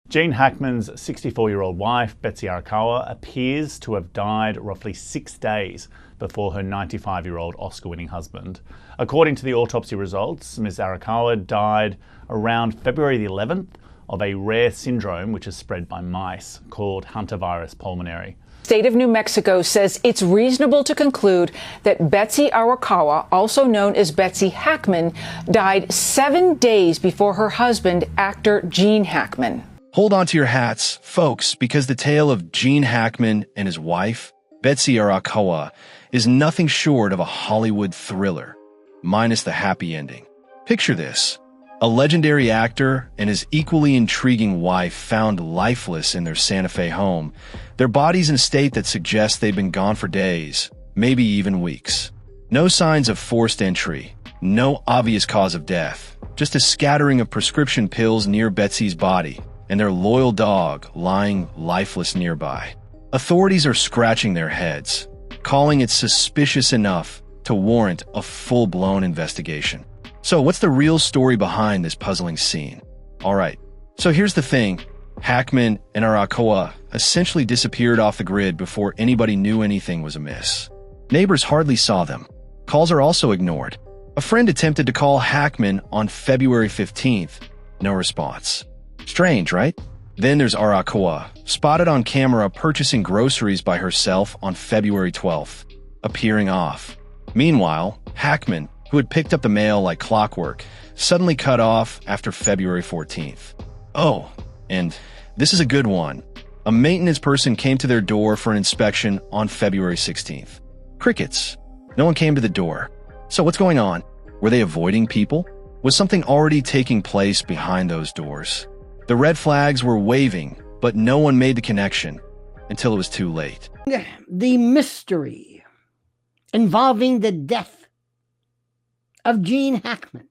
Gene Hackman's 64-year-old wife, Betsy Arakawa, appears to have died roughly 6 days before her 95-year-old Oscar-winning husband. According to the autopsy results, Ms. Arakawa died around February the 11th of a rare syndrome which is spread by mice called hantavirus pulmonare. State of New Mexico says it's reasonable to conclude that Betsy Arakawa, also known as Betsy Hackman, died 7 days before her husband, actor Gene Hackman. Hold on to your hats, folks, because the tale of Gene Hackman and his wife, Betsy Arakawa, is nothing short of a Hollywood thriller, minus the happy ending. Picture this. A legendary actor and his equally intriguing wife found lifeless in their Santa Fe home, their bodies in a state that suggests they've been gone for days, maybe even weeks. No signs of forced entry, no obvious cause of death, just a scattering of prescription pills near Betsy's body and their loyal dog lying lifeless nearby. Authorities are scratching their heads, calling it suspicious enough to warrant a full-blown investigation. So what's the real story behind this puzzling scene? Alright, so here's the thing. Hackman and Arakawa essentially disappeared off the grid before anybody knew anything was amiss. Neighbors hardly saw them. Calls are also ignored. A friend attempted to call Hackman on February 15th. No response. Strange, right? Then there's Arakawa, spotted on camera purchasing groceries by herself on February 12th, appearing off. Meanwhile, Hackman, who had picked up the mail like clockwork, suddenly cut off after February 14th. Oh, and this is a good one. A maintenance person came to their door for an inspection on February 16th. Crickets. No one came to the door. So what's going on? Were they avoiding people? Was something already taking place behind those doors? The red flags were waving, but no one made the connection until it was too late. The mystery involving the death of Gene Hackman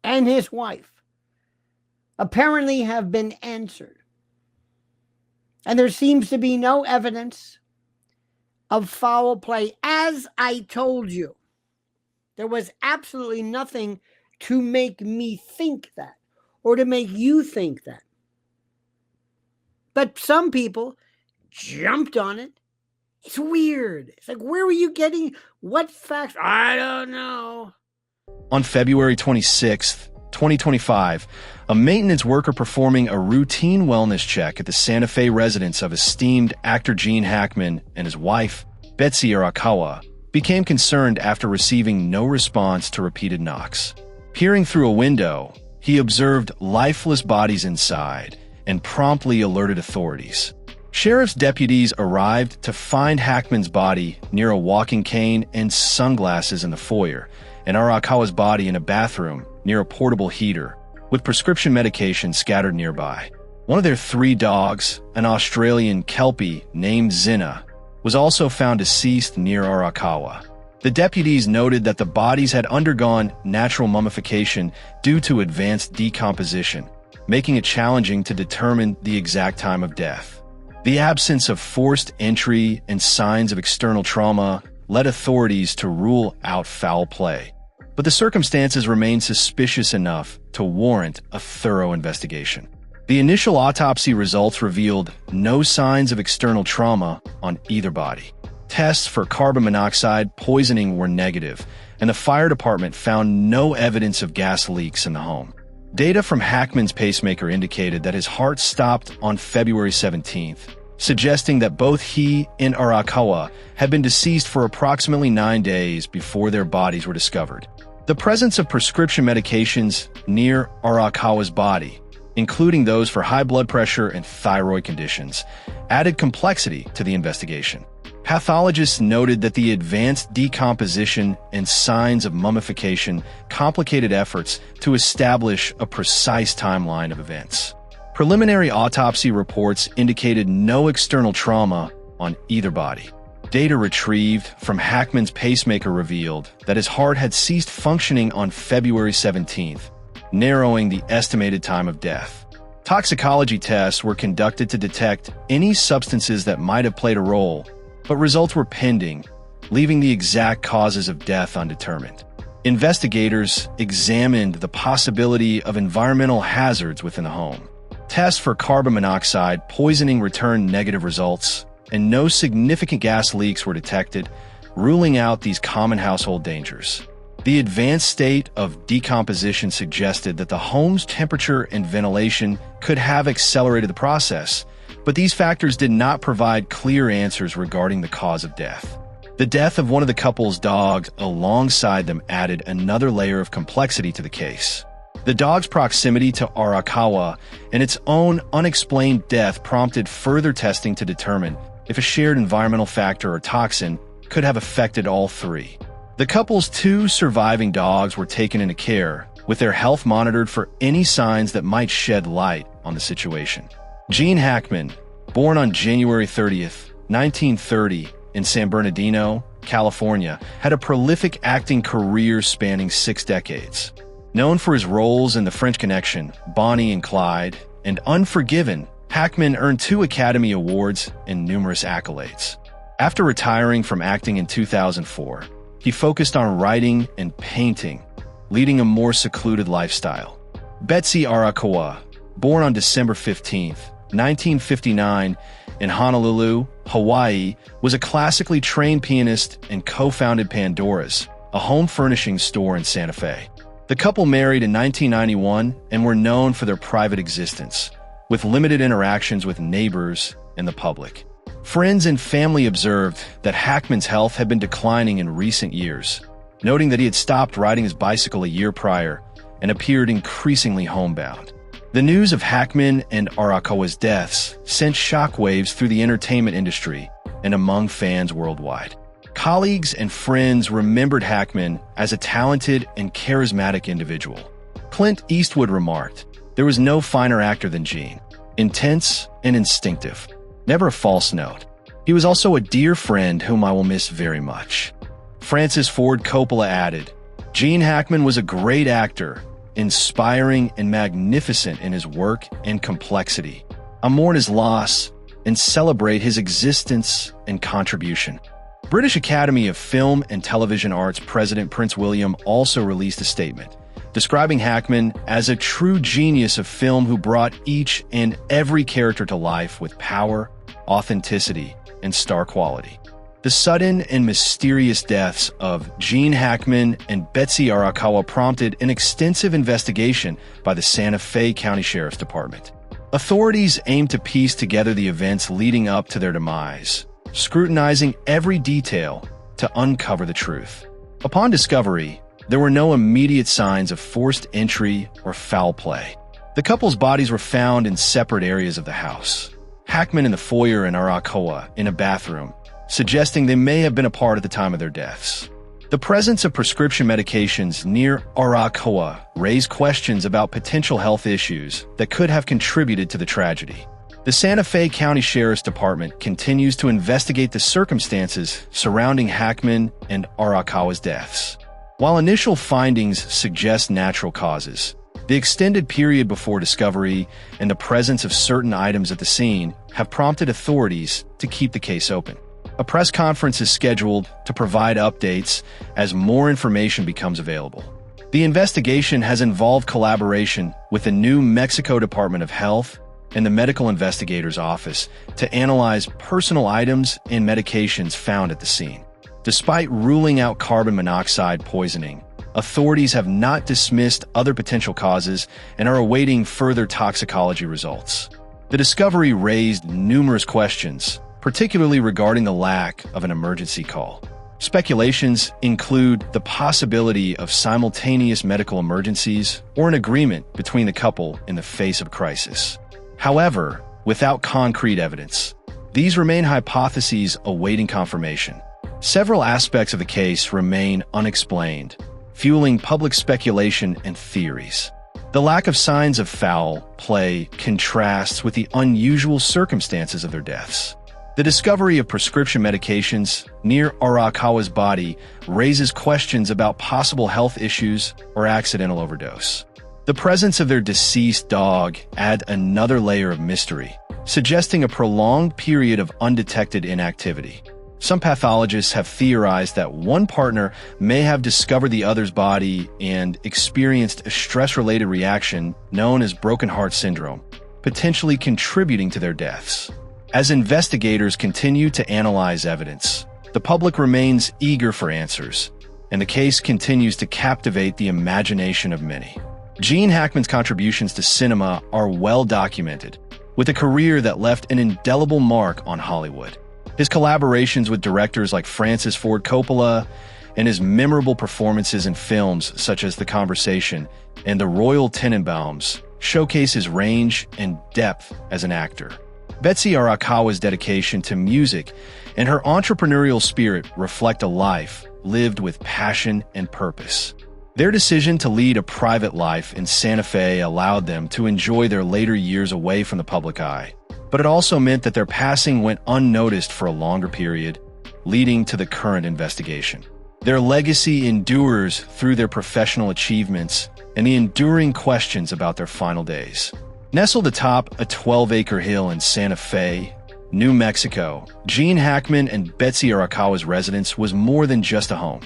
and his wife apparently have been answered. And there seems to be no evidence of foul play. As I told you, there was absolutely nothing to make me think that or to make you think that. But some people jumped on it. It's weird. It's like, where were you getting what facts? I don't know. On February 26th, 2025, a maintenance worker performing a routine wellness check at the Santa Fe residence of esteemed actor Gene Hackman and his wife, Betsy Arakawa, became concerned after receiving no response to repeated knocks. Peering through a window, he observed lifeless bodies inside and promptly alerted authorities. Sheriff's deputies arrived to find Hackman's body near a walking cane and sunglasses in the foyer, and Arakawa's body in a bathroom near a portable heater, with prescription medication scattered nearby. One of their 3 dogs, an Australian Kelpie named Zina, was also found deceased near Arakawa. The deputies noted that the bodies had undergone natural mummification due to advanced decomposition, making it challenging to determine the exact time of death. The absence of forced entry and signs of external trauma led authorities to rule out foul play, but the circumstances remained suspicious enough to warrant a thorough investigation. The initial autopsy results revealed no signs of external trauma on either body. Tests for carbon monoxide poisoning were negative, and the fire department found no evidence of gas leaks in the home. Data from Hackman's pacemaker indicated that his heart stopped on February 17th, suggesting that both he and Arakawa had been deceased for approximately 9 days before their bodies were discovered. The presence of prescription medications near Arakawa's body, including those for high blood pressure and thyroid conditions, added complexity to the investigation. Pathologists noted that the advanced decomposition and signs of mummification complicated efforts to establish a precise timeline of events. Preliminary autopsy reports indicated no external trauma on either body. Data retrieved from Hackman's pacemaker revealed that his heart had ceased functioning on February 17th, narrowing the estimated time of death. Toxicology tests were conducted to detect any substances that might have played a role, but results were pending, leaving the exact causes of death undetermined. Investigators examined the possibility of environmental hazards within the home. Tests for carbon monoxide poisoning returned negative results, and no significant gas leaks were detected, ruling out these common household dangers. The advanced state of decomposition suggested that the home's temperature and ventilation could have accelerated the process, but these factors did not provide clear answers regarding the cause of death. The death of one of the couple's dogs alongside them added another layer of complexity to the case. The dog's proximity to Arakawa and its own unexplained death prompted further testing to determine if a shared environmental factor or toxin could have affected all three. The couple's two surviving dogs were taken into care, with their health monitored for any signs that might shed light on the situation. Gene Hackman, born on January 30th, 1930, in San Bernardino, California, had a prolific acting career spanning 6 decades. Known for his roles in The French Connection, Bonnie and Clyde, and Unforgiven, Hackman earned 2 Academy Awards and numerous accolades. After retiring from acting in 2004, he focused on writing and painting, leading a more secluded lifestyle. Betsy Arakawa, born on December 15, 1959, in Honolulu, Hawaii, was a classically trained pianist and co-founded Pandora's, a home furnishing store in Santa Fe. The couple married in 1991 and were known for their private existence, with limited interactions with neighbors and the public. Friends and family observed that Hackman's health had been declining in recent years, noting that he had stopped riding his bicycle a year prior and appeared increasingly homebound. The news of Hackman and Arakawa's deaths sent shockwaves through the entertainment industry and among fans worldwide. Colleagues and friends remembered Hackman as a talented and charismatic individual. Clint Eastwood remarked, "There was no finer actor than Gene. Intense and instinctive. Never a false note. He was also a dear friend whom I will miss very much." Francis Ford Coppola added, "Gene Hackman was a great actor, inspiring and magnificent in his work and complexity. I mourn his loss and celebrate his existence and contribution." British Academy of Film and Television Arts President Prince William also released a statement, describing Hackman as a true genius of film who brought each and every character to life with power, authenticity, and star quality. The sudden and mysterious deaths of Gene Hackman and Betsy Arakawa prompted an extensive investigation by the Santa Fe County Sheriff's Department. Authorities aimed to piece together the events leading up to their demise, scrutinizing every detail to uncover the truth. Upon discovery, there were no immediate signs of forced entry or foul play. The couple's bodies were found in separate areas of the house. Hackman in the foyer and Arakawa in a bathroom, suggesting they may have been apart at the time of their deaths. The presence of prescription medications near Arakawa raised questions about potential health issues that could have contributed to the tragedy. The Santa Fe County Sheriff's Department continues to investigate the circumstances surrounding Hackman and Arakawa's deaths. While initial findings suggest natural causes, the extended period before discovery and the presence of certain items at the scene have prompted authorities to keep the case open. A press conference is scheduled to provide updates as more information becomes available. The investigation has involved collaboration with the New Mexico Department of Health and the Medical Investigator's Office to analyze personal items and medications found at the scene. Despite ruling out carbon monoxide poisoning, authorities have not dismissed other potential causes and are awaiting further toxicology results. The discovery raised numerous questions, particularly regarding the lack of an emergency call. Speculations include the possibility of simultaneous medical emergencies or an agreement between the couple in the face of crisis. However, without concrete evidence, these remain hypotheses awaiting confirmation. Several aspects of the case remain unexplained, fueling public speculation and theories. The lack of signs of foul play contrasts with the unusual circumstances of their deaths. The discovery of prescription medications near Arakawa's body raises questions about possible health issues or accidental overdose. The presence of their deceased dog adds another layer of mystery, suggesting a prolonged period of undetected inactivity. Some pathologists have theorized that one partner may have discovered the other's body and experienced a stress-related reaction known as broken heart syndrome. potentially contributing to their deaths. As investigators continue to analyze evidence, the public remains eager for answers, and the case continues to captivate the imagination of many. Gene Hackman's contributions to cinema are well documented, with a career that left an indelible mark on Hollywood. His collaborations with directors like Francis Ford Coppola and his memorable performances in films such as The Conversation and The Royal Tenenbaums showcase his range and depth as an actor. Betsy Arakawa's dedication to music and her entrepreneurial spirit reflect a life lived with passion and purpose. Their decision to lead a private life in Santa Fe allowed them to enjoy their later years away from the public eye, but it also meant that their passing went unnoticed for a longer period, leading to the current investigation. Their legacy endures through their professional achievements and the enduring questions about their final days. Nestled atop a 12-acre hill in Santa Fe, New Mexico, Gene Hackman and Betsy Arakawa's residence was more than just a home.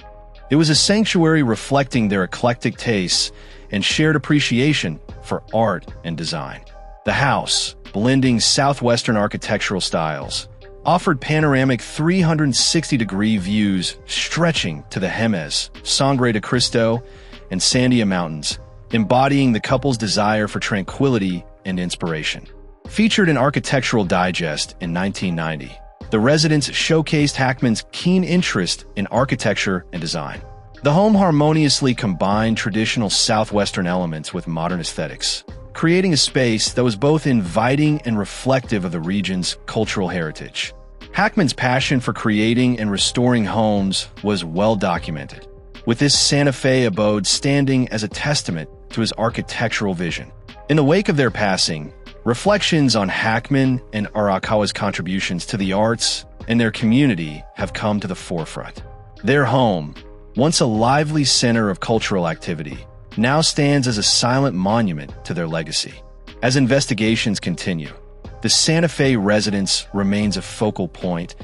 It was a sanctuary reflecting their eclectic tastes and shared appreciation for art and design. The house, blending Southwestern architectural styles, offered panoramic 360-degree views stretching to the Jemez, Sangre de Cristo, and Sandia Mountains, embodying the couple's desire for tranquility and inspiration. Featured in Architectural Digest in 1990, the residence showcased Hackman's keen interest in architecture and design. The home harmoniously combined traditional Southwestern elements with modern aesthetics, creating a space that was both inviting and reflective of the region's cultural heritage. Hackman's passion for creating and restoring homes was well documented, with this Santa Fe abode standing as a testament to his architectural vision. In the wake of their passing, reflections on Hackman and Arakawa's contributions to the arts and their community have come to the forefront. Their home, once a lively center of cultural activity, now stands as a silent monument to their legacy. As investigations continue, the Santa Fe residence remains a focal point,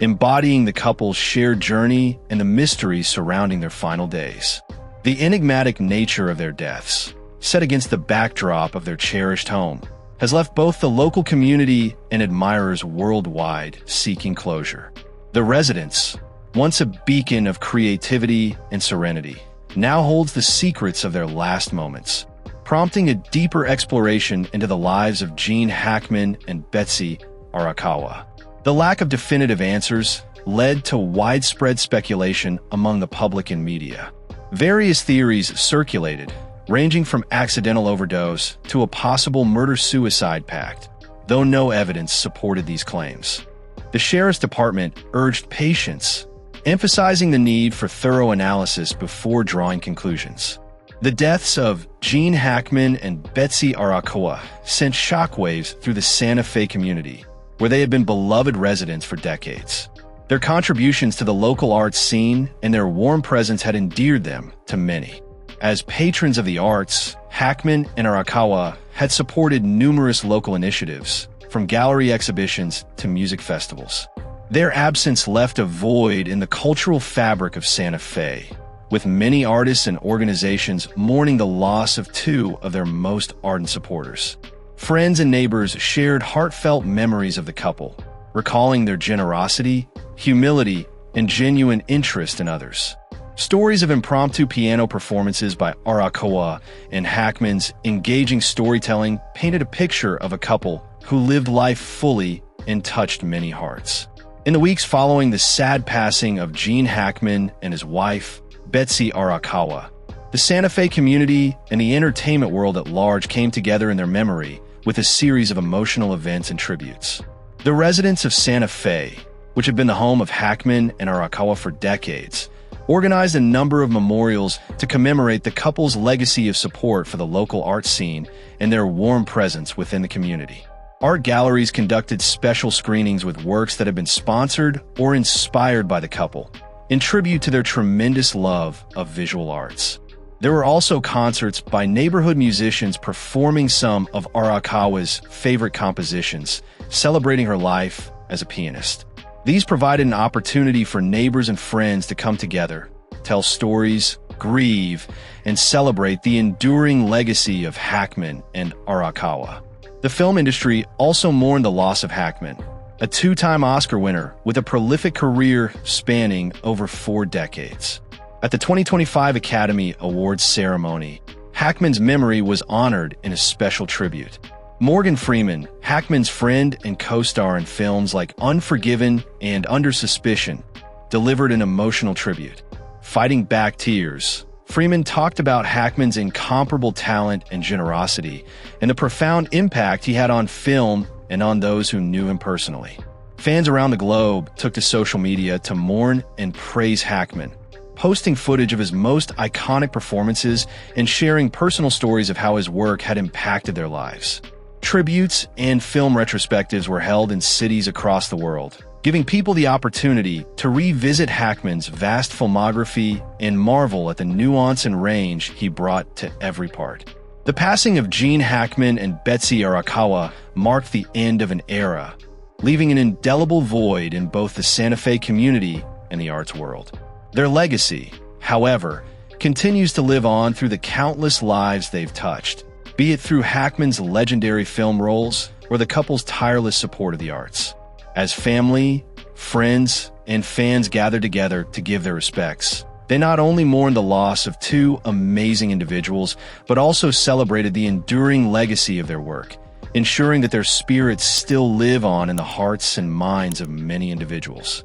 embodying the couple's shared journey and the mysteries surrounding their final days. The enigmatic nature of their deaths, set against the backdrop of their cherished home, has left both the local community and admirers worldwide seeking closure. The residence, once a beacon of creativity and serenity, now holds the secrets of their last moments, prompting a deeper exploration into the lives of Gene Hackman and Betsy Arakawa. The lack of definitive answers led to widespread speculation among the public and media. Various theories circulated, ranging from accidental overdose to a possible murder-suicide pact, though no evidence supported these claims. The Sheriff's Department urged patience, emphasizing the need for thorough analysis before drawing conclusions. The deaths of Gene Hackman and Betsy Arakawa sent shockwaves through the Santa Fe community, where they had been beloved residents for decades. Their contributions to the local arts scene and their warm presence had endeared them to many. As patrons of the arts, Hackman and Arakawa had supported numerous local initiatives, from gallery exhibitions to music festivals. Their absence left a void in the cultural fabric of Santa Fe, with many artists and organizations mourning the loss of two of their most ardent supporters. Friends and neighbors shared heartfelt memories of the couple, recalling their generosity, humility, and genuine interest in others. Stories of impromptu piano performances by Arakawa and Hackman's engaging storytelling painted a picture of a couple who lived life fully and touched many hearts. In the weeks following the sad passing of Gene Hackman and his wife, Betsy Arakawa, the Santa Fe community and the entertainment world at large came together in their memory with a series of emotional events and tributes. The residents of Santa Fe, which had been the home of Hackman and Arakawa for decades, organized a number of memorials to commemorate the couple's legacy of support for the local art scene and their warm presence within the community. Art galleries conducted special screenings with works that had been sponsored or inspired by the couple, in tribute to their tremendous love of visual arts. There were also concerts by neighborhood musicians performing some of Arakawa's favorite compositions, celebrating her life as a pianist. These provided an opportunity for neighbors and friends to come together, tell stories, grieve, and celebrate the enduring legacy of Hackman and Arakawa. The film industry also mourned the loss of Hackman, a two-time Oscar winner with a prolific career spanning over 4 decades. At the 2025 Academy Awards ceremony, Hackman's memory was honored in a special tribute. Morgan Freeman, Hackman's friend and co-star in films like Unforgiven and Under Suspicion, delivered an emotional tribute. Fighting back tears, Freeman talked about Hackman's incomparable talent and generosity, and the profound impact he had on film and on those who knew him personally. Fans around the globe took to social media to mourn and praise Hackman, posting footage of his most iconic performances and sharing personal stories of how his work had impacted their lives. Tributes and film retrospectives were held in cities across the world, giving people the opportunity to revisit Hackman's vast filmography and marvel at the nuance and range he brought to every part. The passing of Gene Hackman and Betsy Arakawa marked the end of an era, leaving an indelible void in both the Santa Fe community and the arts world. Their legacy, however, continues to live on through the countless lives they've touched, be it through Hackman's legendary film roles or the couple's tireless support of the arts. As family, friends, and fans gathered together to give their respects, they not only mourned the loss of 2 amazing individuals, but also celebrated the enduring legacy of their work, ensuring that their spirits still live on in the hearts and minds of many individuals.